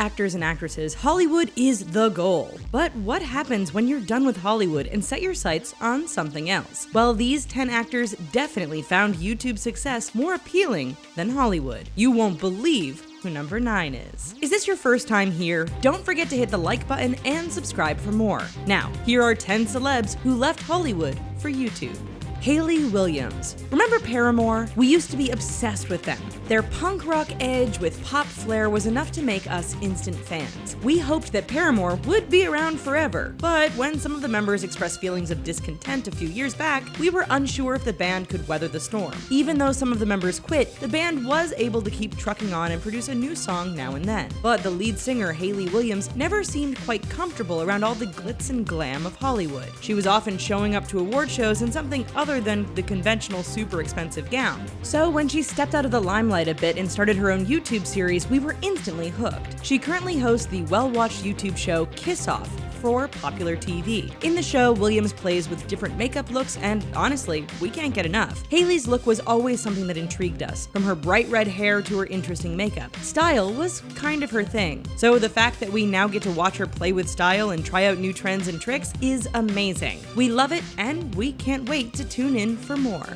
actors and actresses, Hollywood is the goal. But what happens when you're done with Hollywood and set your sights on something else? Well, these 10 actors definitely found YouTube success more appealing than Hollywood. You won't believe who number 9 is. Is this your first time here? Don't forget to hit the like button and subscribe for more. Now, here are 10 celebs who left Hollywood for YouTube. Hayley Williams. Remember Paramore? We used to be obsessed with them. Their punk rock edge with pop flair was enough to make us instant fans. We hoped that Paramore would be around forever, but when some of the members expressed feelings of discontent a few years back, we were unsure if the band could weather the storm. Even though some of the members quit, the band was able to keep trucking on and produce a new song now and then. But the lead singer, Hayley Williams, never seemed quite comfortable around all the glitz and glam of Hollywood. She was often showing up to award shows in something other than the conventional super expensive gown. So when she stepped out of the limelight a bit and started her own YouTube series, we were instantly hooked. She currently hosts the well-watched YouTube show Kiss Off for popular TV. In the show, Williams plays with different makeup looks, and honestly, we can't get enough. Hayley's look was always something that intrigued us, from her bright red hair to her interesting makeup. Style was kind of her thing. So the fact that we now get to watch her play with style and try out new trends and tricks is amazing. We love it, and we can't wait to tune in for more.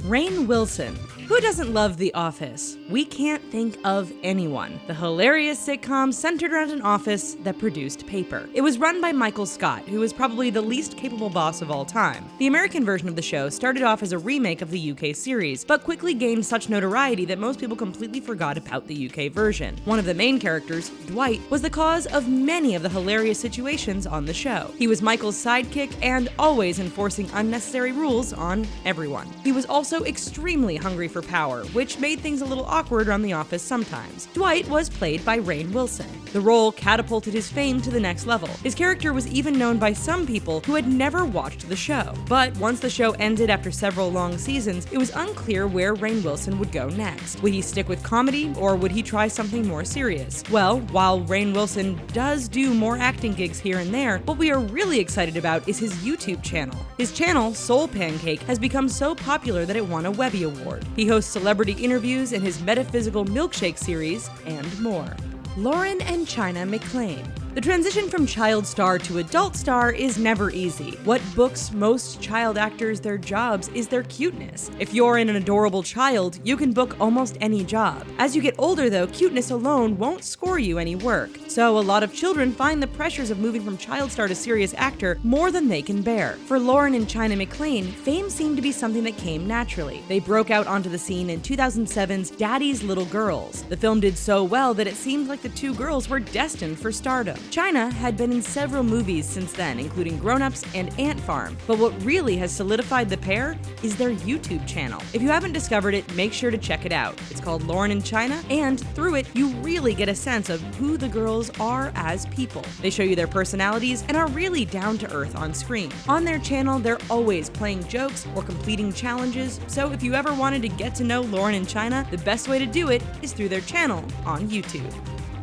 Rainn Wilson. Who doesn't love The Office? We can't think of anyone. The hilarious sitcom centered around an office that produced paper. It was run by Michael Scott, who is probably the least capable boss of all time. The American version of the show started off as a remake of the UK series, but quickly gained such notoriety that most people completely forgot about the UK version. One of the main characters, Dwight, was the cause of many of the hilarious situations on the show. He was Michael's sidekick and always enforcing unnecessary rules on everyone. He was also extremely hungry for power, which made things a little awkward around the office sometimes. Dwight was played by Rainn Wilson. The role catapulted his fame to the next level. His character was even known by some people who had never watched the show. But once the show ended after several long seasons, it was unclear where Rainn Wilson would go next. Would he stick with comedy, or would he try something more serious? Well, while Rainn Wilson does do more acting gigs here and there, what we are really excited about is his YouTube channel. His channel, Soul Pancake, has become so popular that it won a Webby Award. He hosts celebrity interviews in his Metaphysical Milkshake series, and more. Lauren and Chyna McLane. The transition from child star to adult star is never easy. What books most child actors their jobs is their cuteness. If you're an adorable child, you can book almost any job. As you get older though, cuteness alone won't score you any work. So a lot of children find the pressures of moving from child star to serious actor more than they can bear. For Lauren and Chyna McLane, fame seemed to be something that came naturally. They broke out onto the scene in 2007's Daddy's Little Girls. The film did so well that it seemed like the two girls were destined for stardom. Chyna had been in several movies since then, including Grown Ups and Ant Farm, but what really has solidified the pair is their YouTube channel. If you haven't discovered it, make sure to check it out. It's called Lauren and Chyna, and through it, you really get a sense of who the girls are as people. They show you their personalities and are really down to earth on screen. On their channel, they're always playing jokes or completing challenges, so if you ever wanted to get to know Lauren and Chyna, the best way to do it is through their channel on YouTube.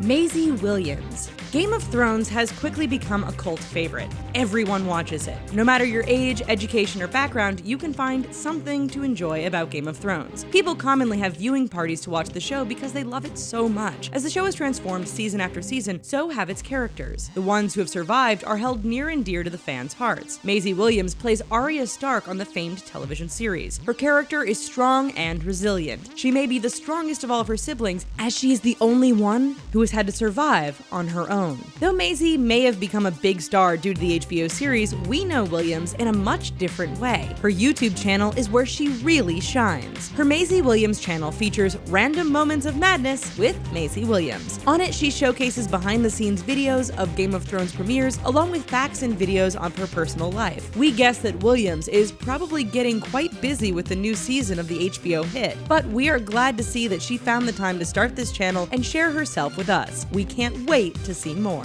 Maisie Williams. Game of Thrones has quickly become a cult favorite. Everyone watches it. No matter your age, education, or background, you can find something to enjoy about Game of Thrones. People commonly have viewing parties to watch the show because they love it so much. As the show has transformed season after season, so have its characters. The ones who have survived are held near and dear to the fans' hearts. Maisie Williams plays Arya Stark on the famed television series. Her character is strong and resilient. She may be the strongest of all of her siblings, as she is the only one who has had to survive on her own. Though Maisie may have become a big star due to the HBO series, we know Williams in a much different way. Her YouTube channel is where she really shines. Her Maisie Williams channel features random moments of madness with Maisie Williams. On it, she showcases behind-the-scenes videos of Game of Thrones premieres, along with facts and videos on her personal life. We guess that Williams is probably getting quite busy with the new season of the HBO hit, but we are glad to see that she found the time to start this channel and share herself with us. We can't wait to see more.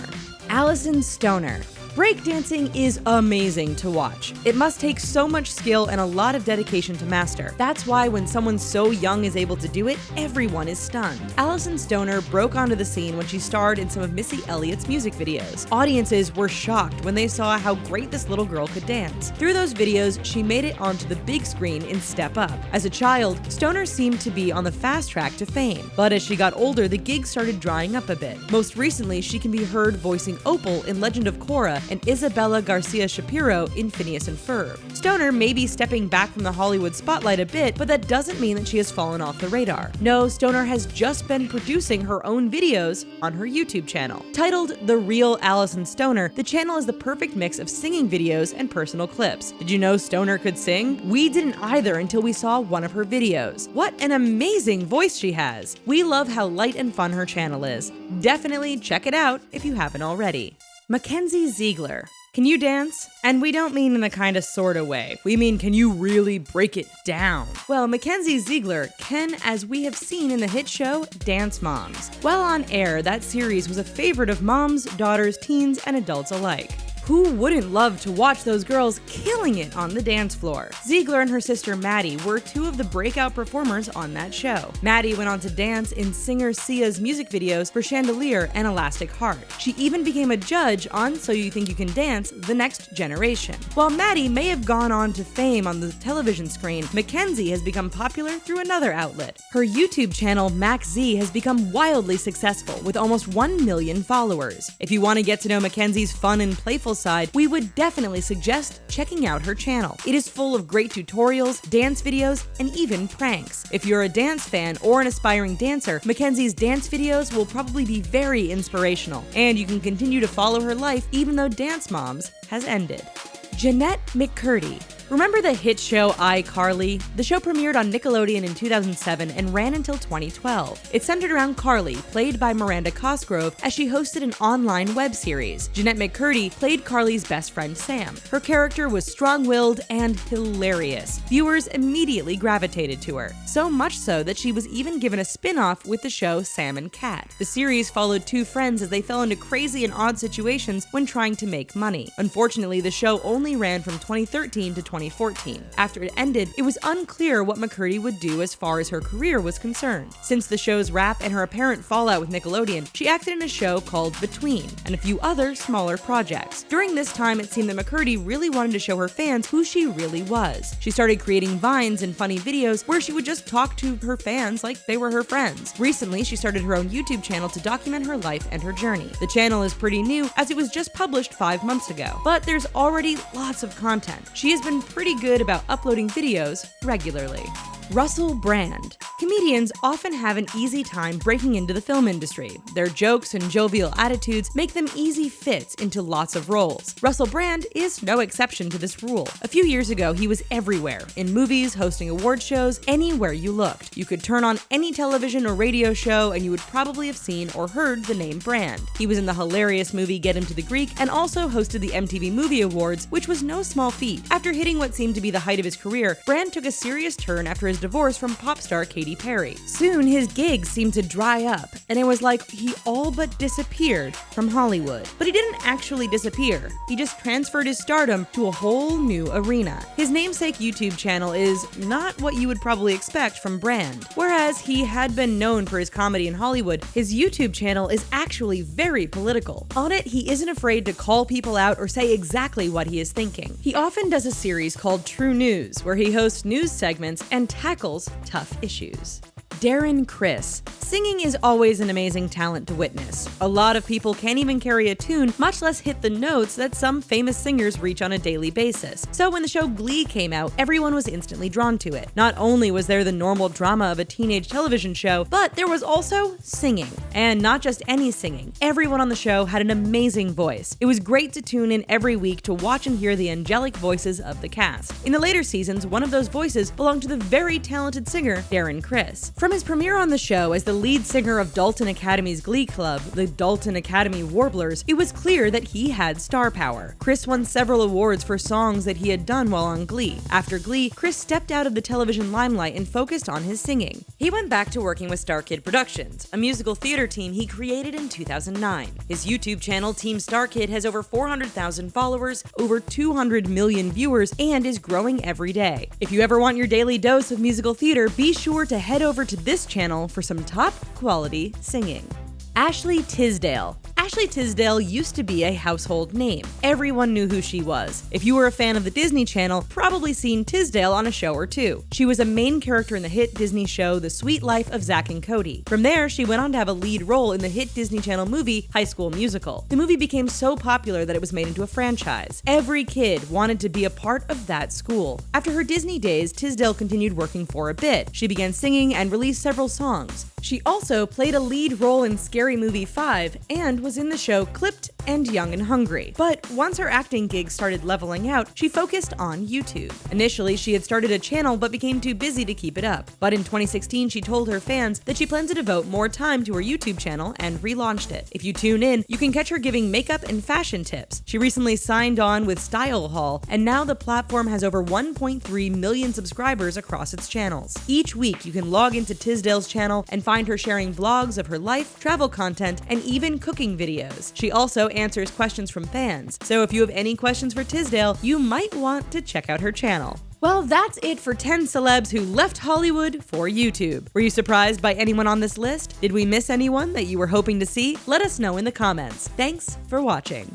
Alyson Stoner. Breakdancing is amazing to watch. It must take so much skill and a lot of dedication to master. That's why when someone so young is able to do it, everyone is stunned. Alyson Stoner broke onto the scene when she starred in some of Missy Elliott's music videos. Audiences were shocked when they saw how great this little girl could dance. Through those videos, she made it onto the big screen in Step Up. As a child, Stoner seemed to be on the fast track to fame, but as she got older, the gigs started drying up a bit. Most recently, she can be heard voicing Opal in Legend of Korra and Isabella Garcia Shapiro in Phineas and Ferb. Stoner may be stepping back from the Hollywood spotlight a bit, but that doesn't mean that she has fallen off the radar. No, Stoner has just been producing her own videos on her YouTube channel. Titled The Real Alyson Stoner, the channel is the perfect mix of singing videos and personal clips. Did you know Stoner could sing? We didn't either until we saw one of her videos. What an amazing voice she has! We love how light and fun her channel is. Definitely check it out if you haven't already. Mackenzie Ziegler. Can you dance? And we don't mean in the kind of sorta way. We mean, can you really break it down? Well, Mackenzie Ziegler can, as we have seen in the hit show Dance Moms. While on air, that series was a favorite of moms, daughters, teens, and adults alike. Who wouldn't love to watch those girls killing it on the dance floor? Ziegler and her sister Maddie were two of the breakout performers on that show. Maddie went on to dance in singer Sia's music videos for Chandelier and Elastic Heart. She even became a judge on So You Think You Can Dance: The Next Generation. While Maddie may have gone on to fame on the television screen, Mackenzie has become popular through another outlet. Her YouTube channel, MacZ, has become wildly successful with almost 1 million followers. If you want to get to know Mackenzie's fun and playful side, we would definitely suggest checking out her channel. It is full of great tutorials, dance videos, and even pranks. If you're a dance fan or an aspiring dancer, Mackenzie's dance videos will probably be very inspirational, and you can continue to follow her life even though Dance Moms has ended. Jennette McCurdy. Remember the hit show iCarly? The show premiered on Nickelodeon in 2007 and ran until 2012. It centered around Carly, played by Miranda Cosgrove, as she hosted an online web series. Jennette McCurdy played Carly's best friend Sam. Her character was strong-willed and hilarious. Viewers immediately gravitated to her, so much so that she was even given a spin-off with the show Sam and Cat. The series followed two friends as they fell into crazy and odd situations when trying to make money. Unfortunately, the show only ran from 2013 to 2014. After it ended, it was unclear what McCurdy would do as far as her career was concerned. Since the show's wrap and her apparent fallout with Nickelodeon, she acted in a show called Between, and a few other smaller projects. During this time, it seemed that McCurdy really wanted to show her fans who she really was. She started creating vines and funny videos where she would just talk to her fans like they were her friends. Recently, she started her own YouTube channel to document her life and her journey. The channel is pretty new as it was just published 5 months ago, but there's already lots of content. She has been pretty good about uploading videos regularly. Russell Brand. Comedians often have an easy time breaking into the film industry. Their jokes and jovial attitudes make them easy fits into lots of roles. Russell Brand is no exception to this rule. A few years ago, he was everywhere, in movies, hosting award shows, anywhere you looked. You could turn on any television or radio show and you would probably have seen or heard the name Brand. He was in the hilarious movie Get Him to the Greek and also hosted the MTV Movie Awards, which was no small feat. After hitting what seemed to be the height of his career, Brand took a serious turn after his divorce from pop star Katy Perry. Soon, his gigs seemed to dry up, and it was like he all but disappeared from Hollywood. But he didn't actually disappear. He just transferred his stardom to a whole new arena. His namesake YouTube channel is not what you would probably expect from Brand. Whereas he had been known for his comedy in Hollywood, his YouTube channel is actually very political. On it, he isn't afraid to call people out or say exactly what he is thinking. He often does a series called True News, where he hosts news segments and tackles tough issues. Criss. Singing is always an amazing talent to witness. A lot of people can't even carry a tune, much less hit the notes that some famous singers reach on a daily basis. So when the show Glee came out, everyone was instantly drawn to it. Not only was there the normal drama of a teenage television show, but there was also singing. And not just any singing. Everyone on the show had an amazing voice. It was great to tune in every week to watch and hear the angelic voices of the cast. In the later seasons, one of those voices belonged to the very talented singer Criss. From his premiere on the show as the lead singer of Dalton Academy's Glee Club, the Dalton Academy Warblers, it was clear that he had star power. Criss won several awards for songs that he had done while on Glee. After Glee, Criss stepped out of the television limelight and focused on his singing. He went back to working with Star Kid Productions, a musical theater team he created in 2009. His YouTube channel, Team Star Kid, has over 400,000 followers, over 200 million viewers, and is growing every day. If you ever want your daily dose of musical theater, be sure to head over to this channel for some top quality singing. Ashley Tisdale. Ashley Tisdale used to be a household name. Everyone knew who she was. If you were a fan of the Disney Channel, probably seen Tisdale on a show or two. She was a main character in the hit Disney show The Sweet Life of Zack and Cody. From there, she went on to have a lead role in the hit Disney Channel movie High School Musical. The movie became so popular that it was made into a franchise. Every kid wanted to be a part of that school. After her Disney days, Tisdale continued working for a bit. She began singing and released several songs. She also played a lead role in Scary Movie 5 and was in the show Clipped and Young and Hungry. But once her acting gigs started leveling out, she focused on YouTube. Initially, she had started a channel but became too busy to keep it up. But in 2016, she told her fans that she planned to devote more time to her YouTube channel and relaunched it. If you tune in, you can catch her giving makeup and fashion tips. She recently signed on with Style Hall, and now the platform has over 1.3 million subscribers across its channels. Each week, you can log into Tisdale's channel and find her sharing vlogs of her life, travel content, and even cooking videos. She also answers questions from fans, so if you have any questions for Tisdale, you might want to check out her channel. Well, that's it for 10 celebs who left Hollywood for YouTube. Were you surprised by anyone on this list? Did we miss anyone that you were hoping to see? Let us know in the comments. Thanks for watching.